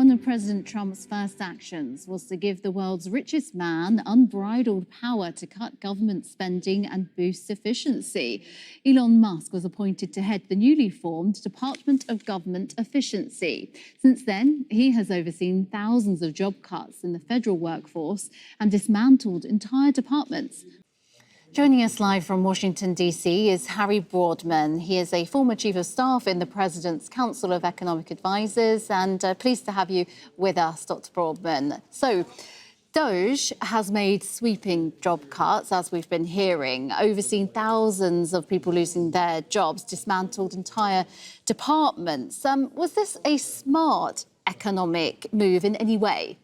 One of President Trump's first actions was to give the world's richest man unbridled power to cut government spending and boost efficiency. Elon Musk was appointed to head the newly formed Department of Government Efficiency. Since then, he has overseen thousands of job cuts in the federal workforce and dismantled entire departments. Joining us live from Washington, D.C. is Harry Broadman. He is a former chief of staff in the President's Council of Economic Advisors, and pleased to have you with us, Dr. Broadman. So, DOGE has made sweeping job cuts, as we've been hearing, overseen thousands of people losing their jobs, dismantled entire departments. Was this a smart economic move in any way?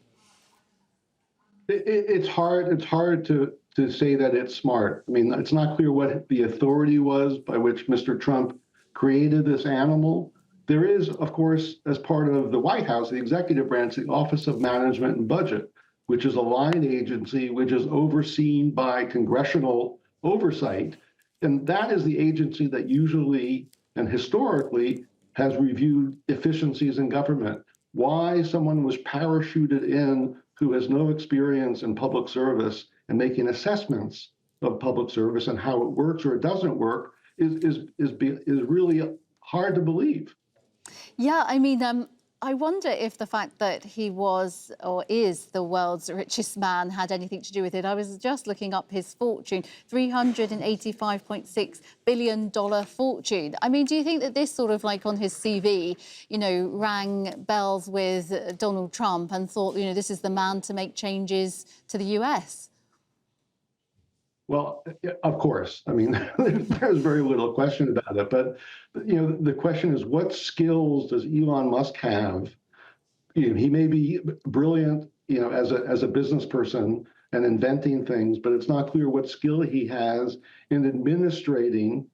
It's hard to say that it's smart. I mean, it's not clear what the authority was by which Mr. Trump created this animal. There is, of course, as part of the White House, the executive branch, the Office of Management and Budget, which is a line agency which is overseen by congressional oversight. And that is the agency that usually and historically has reviewed efficiencies in government. Why someone was parachuted in who has no experience in public service and making assessments of public service and how it works or it doesn't work is really hard to believe. Yeah, I mean, I wonder if the fact that he was or is the world's richest man had anything to do with it. I was just looking up his fortune, $385.6 billion fortune. I mean, do you think that this sort of like on his CV, you know, rang bells with Donald Trump and thought, you know, this is the man to make changes to the US? Well, of course. I mean, there's very little question about it. But, you know, the question is, what skills does Elon Musk have? You know, he may be brilliant, you know, as a business person and inventing things, but it's not clear what skill he has in administrating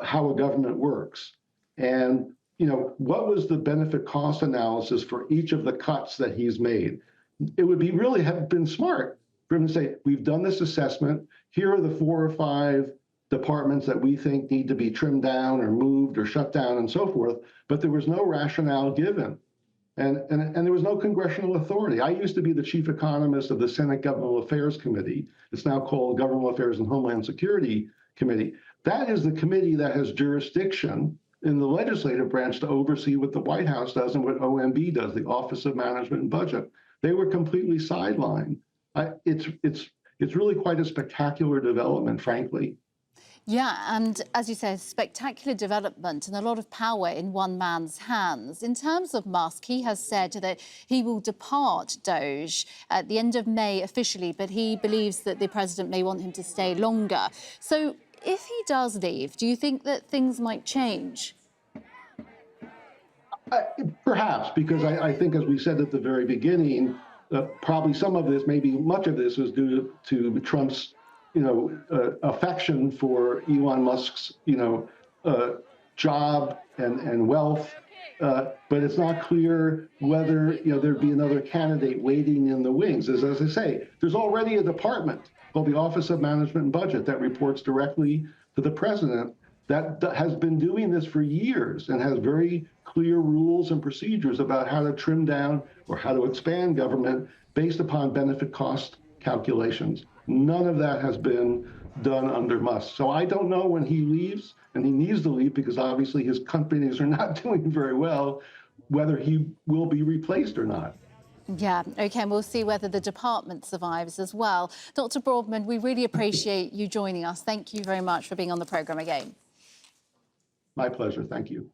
how a government works. And, you know, what was the benefit cost analysis for each of the cuts that he's made? It would be really have been smart for him to say, we've done this assessment. Here are the 4 or 5 departments that we think need to be trimmed down or moved or shut down and so forth. But there was no rationale given. And there was no congressional authority. I used to be the chief economist of the Senate Governmental Affairs Committee. It's now called Governmental Affairs and Homeland Security Committee. That is the committee that has jurisdiction in the legislative branch to oversee what the White House does and what OMB does, the Office of Management and Budget. They were completely sidelined. It's really quite a spectacular development, frankly. Yeah, and as you say, spectacular development and a lot of power in one man's hands. In terms of Musk, he has said that he will depart DOGE at the end of May officially, but he believes that the president may want him to stay longer. So if he does leave, do you think that things might change? Perhaps, because I think, as we said at the very beginning, probably some of this, maybe much of this, is due to Trump's, you know, affection for Elon Musk's, you know, job and wealth. But it's not clear whether, you know, there'd be another candidate waiting in the wings. As I say, there's already a department called the Office of Management and Budget that reports directly to the president that has been doing this for years and has very clear rules and procedures about how to trim down or how to expand government based upon benefit cost calculations. None of that has been done under Musk. So I don't know when he leaves, and he needs to leave because obviously his companies are not doing very well, whether he will be replaced or not. Yeah, OK, and we'll see whether the department survives as well. Dr. Broadman, we really appreciate you joining us. Thank you very much for being on the programme again. My pleasure. Thank you.